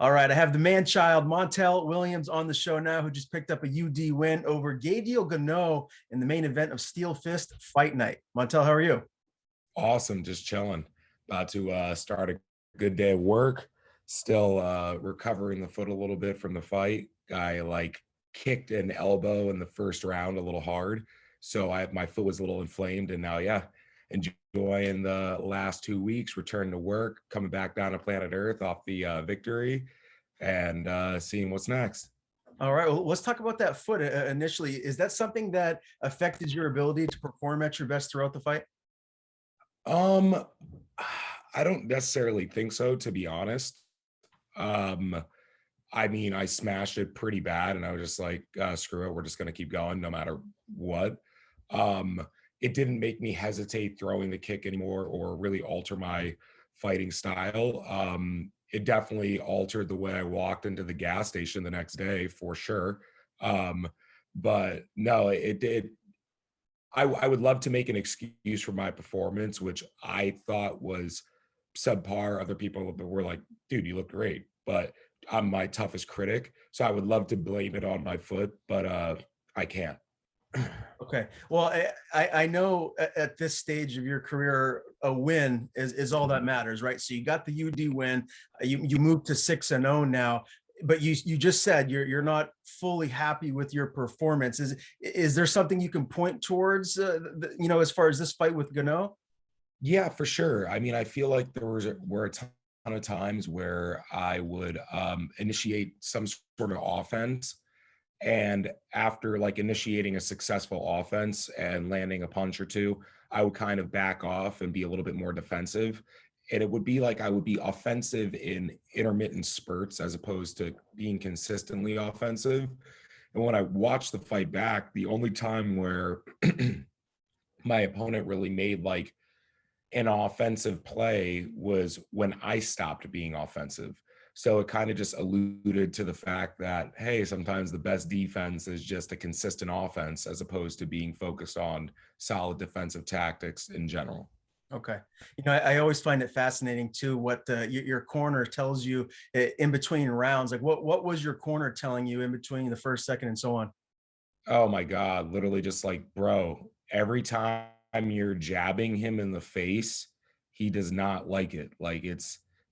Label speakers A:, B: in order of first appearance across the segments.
A: All right, I have the man-child Montel Williams on the show now, who just picked up a UD win over Gadiel Ganao in the main event of Steelfist Fight Night. Montel, how are you?
B: Awesome, just chilling. About to start a good day of work. Still recovering the foot a little bit from the fight. I kicked an elbow in the first round a little hard, so my foot was a little inflamed, and now enjoying the last 2 weeks. Returning to work, coming back down to planet Earth off the victory, and seeing what's next.
A: All right, well, let's talk about that foot initially. Is that something that affected your ability to perform at your best throughout the fight?
B: Um, I don't necessarily think so, to be honest. Um, I mean, I smashed it pretty bad, and I was just like, "Screw it, we're just gonna keep going no matter what." Um, it didn't make me hesitate throwing the kick anymore or really alter my fighting style. It definitely altered the way I walked into the gas station the next day for sure. Um, but no, it did. I would love to make an excuse for my performance, which I thought was subpar. Other people were like, "Dude, you look great," but I'm my toughest critic, so I would love to blame it on my foot, but I can't.
A: Okay. Well, I know at this stage of your career, a win is all that matters, right? So you got the UD win. You moved to 6-0 now, but you just said you're not fully happy with your performance. Is there something you can point towards, as far as this fight with Gano?
B: Yeah, for sure. I mean, I feel like were a ton of times where I would initiate some sort of offense, and after initiating a successful offense and landing a punch or two, I would kind of back off and be a little bit more defensive. And it would be like I would be offensive in intermittent spurts as opposed to being consistently offensive. And when I watched the fight back, the only time where my opponent really made an offensive play was when I stopped being offensive. So it kind of just alluded to the fact that, hey, sometimes the best defense is just a consistent offense as opposed to being focused on solid defensive tactics in general.
A: Okay. I always find it fascinating too what your corner tells you in between rounds. Like what was your corner telling you in between the first, second, and so on?
B: Oh my God, literally just like, bro, every time you're jabbing him in the face, he does not like it.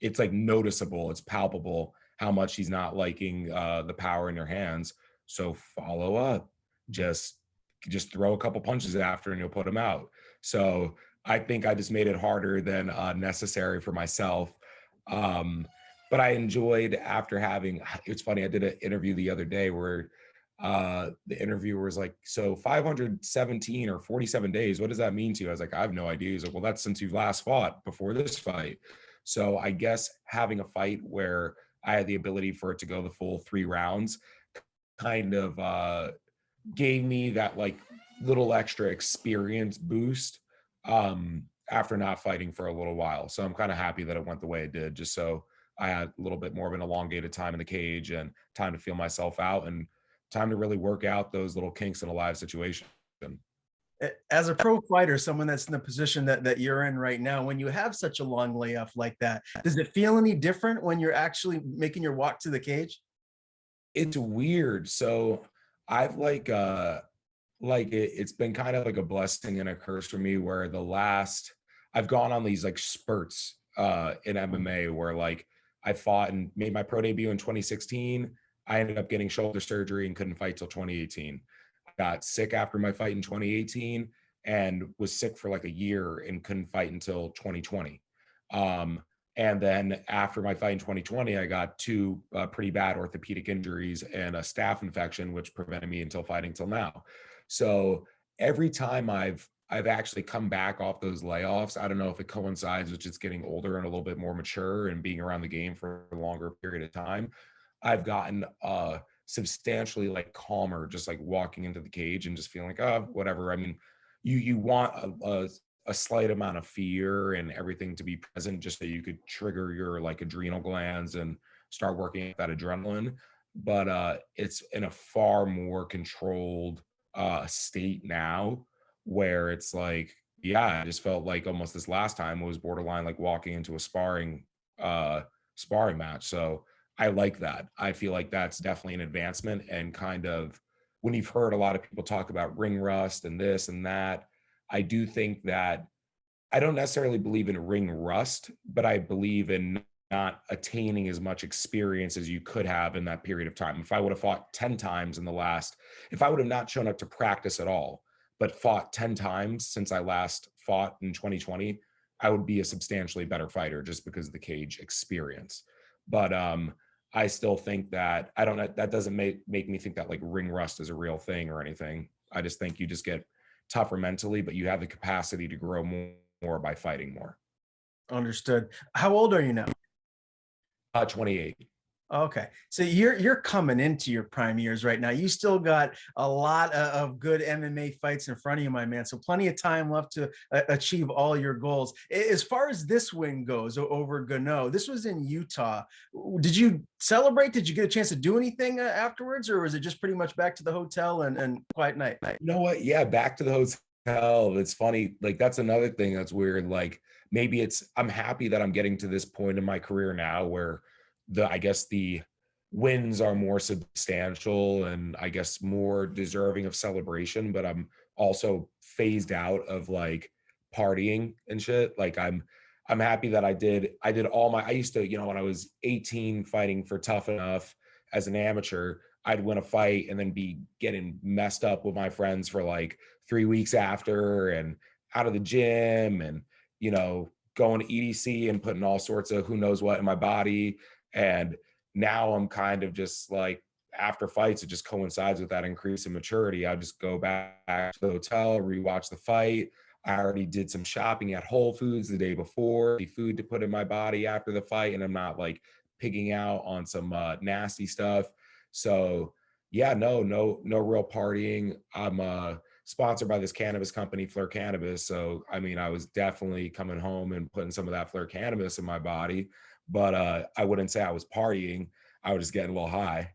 B: It's like noticeable, it's palpable how much he's not liking the power in your hands. So follow up. Just just throw a couple punches after and you'll put him out. So I think I just made it harder than necessary for myself. Um, but I enjoyed after having it's funny, I did an interview the other day where the interviewer was like, "So 517 or 47 days, what does that mean to you?" I was like, "I have no idea." He's like, "Well, that's since you've last fought before this fight." So I guess having a fight where I had the ability for it to go the full 3 rounds kind of gave me that little extra experience boost after not fighting for a little while. So I'm kind of happy that it went the way it did, just so I had a little bit more of an elongated time in the cage and time to feel myself out and time to really work out those little kinks in a live situation.
A: As a pro fighter, someone that's in the position that you're in right now, when you have such a long layoff like that, does it feel any different when you're actually making your walk to the cage?
B: It's weird. So I've it's been kind of like a blessing and a curse for me where I've gone on these spurts in MMA where I fought and made my pro debut in 2016. I ended up getting shoulder surgery and couldn't fight till 2018. I got sick after my fight in 2018 and was sick for like a year and couldn't fight until 2020. Um, and then after my fight in 2020, I got two pretty bad orthopedic injuries and a staph infection, which prevented me until fighting till now. So every time I've actually come back off those layoffs, I don't know if it coincides with just getting older and a little bit more mature and being around the game for a longer period of time. I've gotten substantially calmer, just walking into the cage and just feeling like, oh, whatever. I mean, you want a slight amount of fear and everything to be present just so you could trigger your adrenal glands and start working that adrenaline. But it's in a far more controlled state now where it's yeah, I just felt like almost this last time was borderline walking into a sparring match. So I like that. I feel like that's definitely an advancement, and kind of when you've heard a lot of people talk about ring rust and this and that, I do think that I don't necessarily believe in ring rust, but I believe in not attaining as much experience as you could have in that period of time. If I would have fought 10 times in the last, if I would have not shown up to practice at all, but fought 10 times since I last fought in 2020, I would be a substantially better fighter just because of the cage experience. But I still think that I don't know, that doesn't make me think that like ring rust is a real thing or anything. I just think you just get tougher mentally, but you have the capacity to grow more by fighting more.
A: Understood. How old are you now?
B: 28.
A: Okay, so you're coming into your prime years right now. You still got a lot of good MMA fights in front of you, my man. So plenty of time left to achieve all your goals. As far as this win goes over Ganao, this was in Utah. Did you celebrate? Did you get a chance to do anything afterwards, or was it just pretty much back to the hotel and quiet night?
B: You know what? Yeah, back to the hotel. It's funny. Like that's another thing that's weird. Like maybe I'm happy that I'm getting to this point in my career now where I guess the wins are more substantial and I guess more deserving of celebration, but I'm also phased out of like partying and shit. Like I'm happy that I did all my I used to, when I was 18 fighting for Tough Enough as an amateur, I'd win a fight and then be getting messed up with my friends for like 3 weeks after and out of the gym and going to EDC and putting all sorts of who knows what in my body. And now I'm kind of just like after fights, it just coincides with that increase in maturity. I just go back to the hotel, rewatch the fight. I already did some shopping at Whole Foods the day before, the food to put in my body after the fight, and I'm not like pigging out on some nasty stuff. So yeah, no real partying. I'm sponsored by this cannabis company, Fleur Cannabis. So I mean, I was definitely coming home and putting some of that Fleur Cannabis in my body, but I wouldn't say I was partying. I was just getting a little high.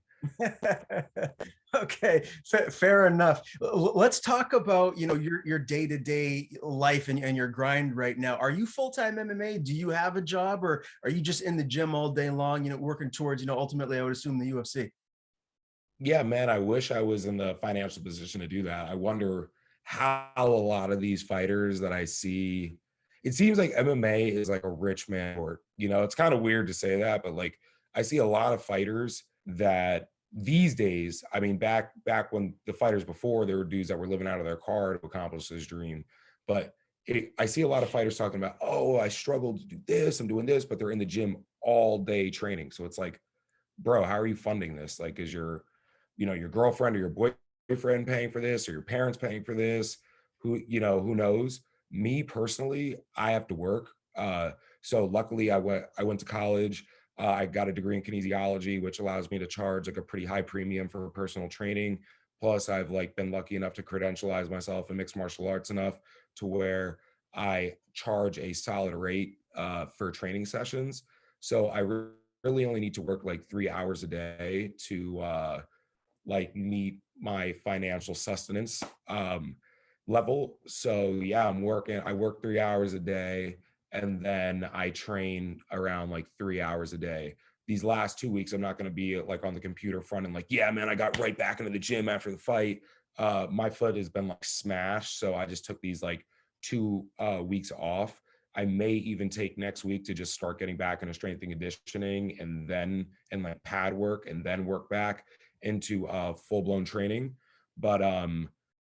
A: Okay, fair enough. Let's talk about your day-to-day life and your grind right now. Are you full-time MMA? Do you have a job, or are you just in the gym all day long, working towards ultimately I would assume the UFC?
B: Yeah, man, I wish I was in the financial position to do that. I wonder how a lot of these fighters that I see, it seems like MMA is like a rich man sport. It's kind of weird to say that, but like I see a lot of fighters that these days, I mean, back when the fighters before, there were dudes that were living out of their car to accomplish this dream. But I see a lot of fighters talking about, oh, I struggled to do this, I'm doing this, but they're in the gym all day training. So it's like, bro, how are you funding this? Like, is your girlfriend or your boyfriend paying for this, or your parents paying for this? Who knows? Me personally, I have to work. So luckily I went to college. I got a degree in kinesiology, which allows me to charge like a pretty high premium for personal training. Plus, I've like been lucky enough to credentialize myself in mixed martial arts enough to where I charge a solid rate for training sessions. So I really only need to work like 3 hours a day to like meet my financial sustenance level. So yeah, I work 3 hours a day, and then I train around like 3 hours a day. These last 2 weeks, I'm not going to be like on the computer front and like, yeah, man, I got right back into the gym after the fight. My foot has been like smashed. So I just took these like 2 weeks off. I may even take next week to just start getting back into strength and conditioning and like pad work and then work back into full-blown training. But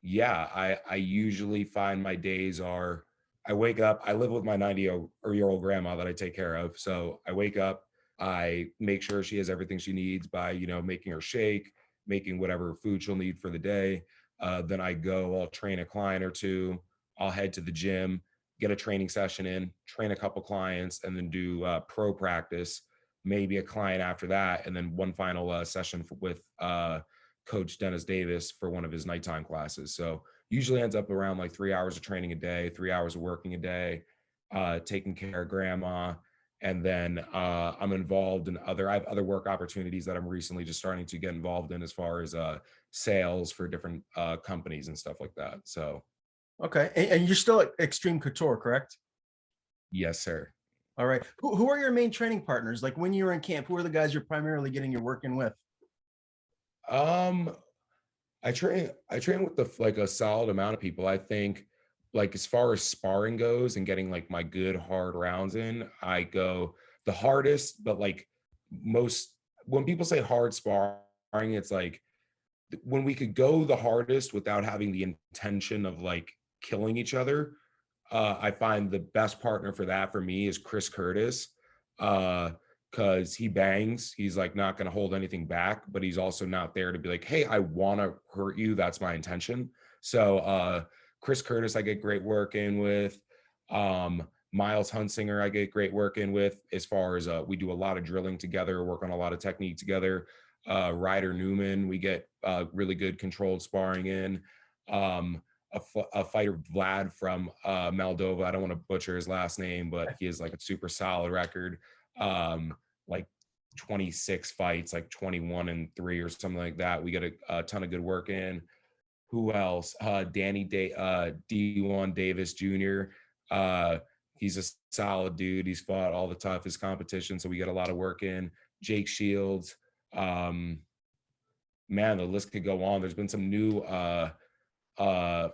B: yeah, I usually find my days are I wake up, I live with my 90-year-old grandma that I take care of. So I wake up, I make sure she has everything she needs by making her shake, making whatever food she'll need for the day. Then I'll train a client or two, I'll head to the gym, get a training session in, train a couple clients, and then do pro practice, maybe a client after that, and then one final session with Coach Dennis Davis for one of his nighttime classes. So usually ends up around like 3 hours of training a day, 3 hours of working a day, taking care of grandma. And then I'm involved in I have other work opportunities that I'm recently just starting to get involved in as far as sales for different companies and stuff like that. So
A: Okay, and you're still at Extreme Couture, correct?
B: yes, sir.
A: All right. Who are your main training partners? Like when you're in camp, who are the guys you're primarily getting your work in with?
B: Um, I train with like a solid amount of people. I think like as far as sparring goes and getting like my good hard rounds in, I go the hardest, but like most when people say hard sparring, it's like when we could go the hardest without having the intention of like killing each other. I find the best partner for that for me is Chris Curtis. Because he bangs, he's like not going to hold anything back, but he's also not there to be like, hey, I want to hurt you, that's my intention. So Chris Curtis I get great work in with. Miles Hunsinger I get great work in with, as far as we do a lot of drilling together, work on a lot of technique together. Ryder Newman we get really good controlled sparring in. um a fighter Vlad from Moldova. I don't want to butcher his last name, but he has like a super solid record. Like 26 fights, like 21-3 or something like that. We get a ton of good work in. Who else? D1 Davis Jr. Uh, he's a solid dude. He's fought all the toughest competition, so we get a lot of work in. Jake Shields. Um, Man, the list could go on. There's been some new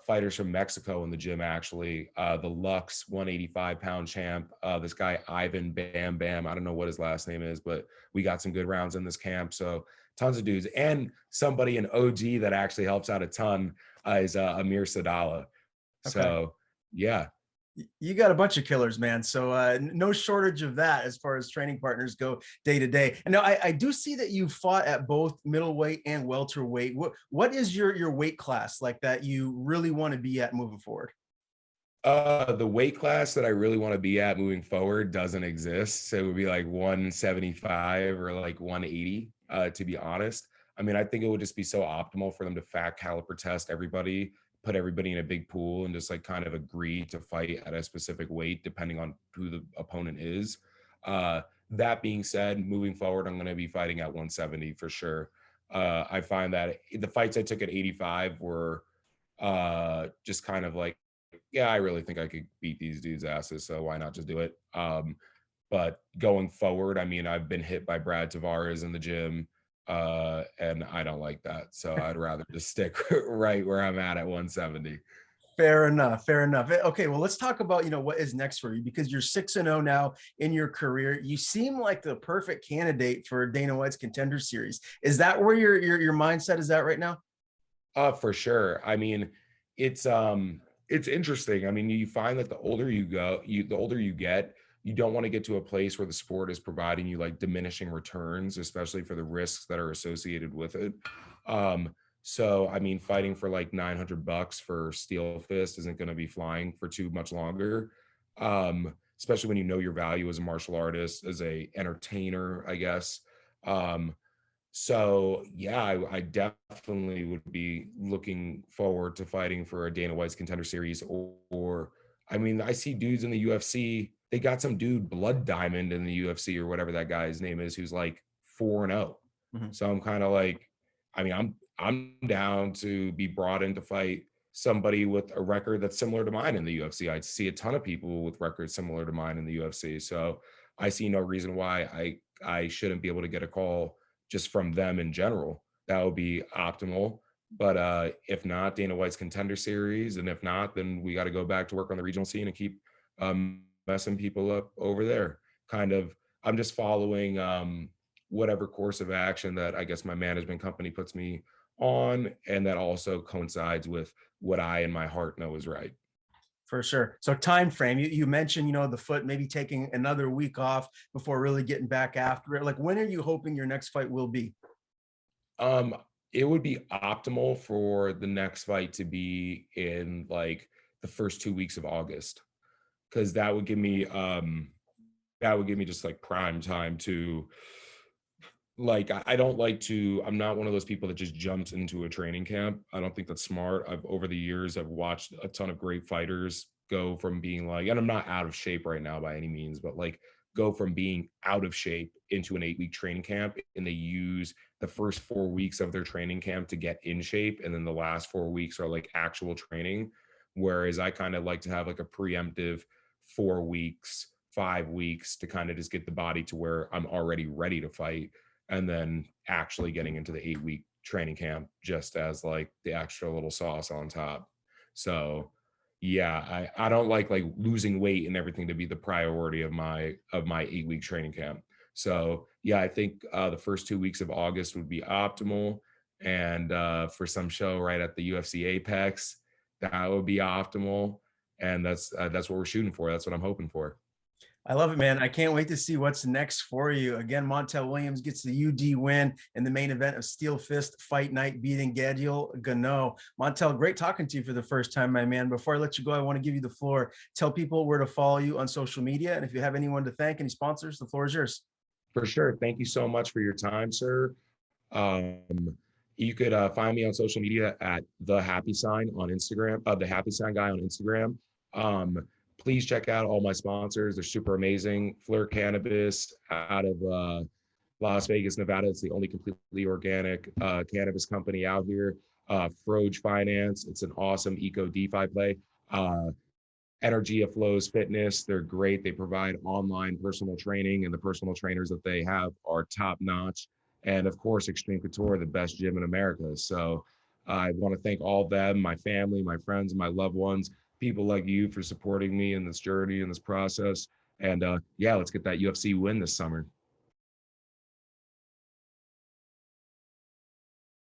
B: fighters from Mexico in the gym, actually. The Lux 185-pound champ, this guy Ivan Bam Bam, I don't know what his last name is, but we got some good rounds in this camp. So tons of dudes, and somebody an OG that actually helps out a ton is Amir Sadala.
A: Okay.
B: So yeah.
A: You got a bunch of killers, man. So no shortage of that as far as training partners go day to day. And now I do see that you fought at both middleweight and welterweight. What is your weight class like that you really want to be at moving forward?
B: The weight class that I really want to be at moving forward doesn't exist. So it would be like 175 or like 180, to be honest. I mean, I think it would just be so optimal for them to fat caliper test everybody, put everybody in a big pool, and just like kind of agree to fight at a specific weight depending on who the opponent is. That being said, moving forward, I'm going to be fighting at 170 for sure. I find that the fights I took at 85 were just kind of like, yeah, I really think I could beat these dudes' asses, so why not just do it? But going forward, I mean, I've been hit by Brad Tavares in the gym, and I don't like that. So I'd rather just stick right where I'm at 170.
A: Fair enough. Fair enough. Okay, well, let's talk about what is next for you, because you're 6-0 now in your career. You seem like the perfect candidate for Dana White's Contender Series. Is that where your mindset is at right now?
B: For sure. I mean, it's interesting. I mean, you find that the older you go, the older you get, you don't want to get to a place where the sport is providing you like diminishing returns, especially for the risks that are associated with it. So I mean, fighting for like $900 for Steelfist isn't going to be flying for too much longer. Especially when you know your value as a martial artist, as a entertainer, I guess. Um, so yeah, I definitely would be looking forward to fighting for a Dana White's Contender Series, or I mean, I see dudes in the UFC. They got some dude Blood Diamond in the UFC or whatever that guy's name is, who's like 4-0.
A: Mhm.
B: So I'm kind of like, I mean, I'm down to be brought in to fight somebody with a record that's similar to mine in the UFC. I see a ton of people with records similar to mine in the UFC. So I see no reason why I shouldn't be able to get a call just from them in general. That would be optimal. But if not, Dana White's Contender Series, and if not, then we got to go back to work on the regional scene and keep messing people up over there. Kind of, I'm just following whatever course of action that I guess my management company puts me on, and that also coincides with what I in my heart know is right.
A: For sure. So time frame, you mentioned, the foot maybe taking another week off before really getting back after it. Like, when are you hoping your next fight will be?
B: Um, it would be optimal for the next fight to be in like the first 2 weeks of August, because that would give me just like prime time to like I don't like to I'm not one of those people that just jumps into a training camp. I don't think that's smart. I've over the years I've watched a ton of great fighters go from being like, and I'm not out of shape right now by any means, but like go from being out of shape into an 8-week training camp, and they use the first 4 weeks of their training camp to get in shape, and then the last 4 weeks are like actual training. Whereas I kind of like to have like a preemptive 4 weeks 5 weeks to kind of just get the body to where I'm already ready to fight, and then actually getting into the 8-week training camp just as like the extra little sauce on top. So yeah, I don't like losing weight and everything to be the priority of my 8-week training camp. So yeah, I think the first 2 weeks of August would be optimal, and for some show right at the UFC Apex, that would be optimal. And that's what we're shooting for. That's what I'm hoping for.
A: I love it, man. I can't wait to see what's next for you. Again, Montel Williams gets the UD win in the main event of Steelfist Fight Night, beating Gadiel Ganao. Montel, great talking to you for the first time, my man. Before I let you go, I want to give you the floor. Tell people where to follow you on social media. And if you have anyone to thank, any sponsors, the floor is yours.
B: For sure. Thank you so much for your time, sir. You could find me on social media at the Happy Sign on Instagram, the Happy Sign guy on Instagram. Please check out all my sponsors. They're super amazing. Flirt Cannabis out of Las Vegas, Nevada. It's the only completely organic cannabis company out here. Froge Finance. It's an awesome eco DeFi play. Energia Flows Fitness. They're great. They provide online personal training, and the personal trainers that they have are top notch. And of course, Extreme Couture, the best gym in America. So I want to thank all of them, my family, my friends, my loved ones, people like you for supporting me in this journey, in this process. And yeah, let's get that UFC win this summer.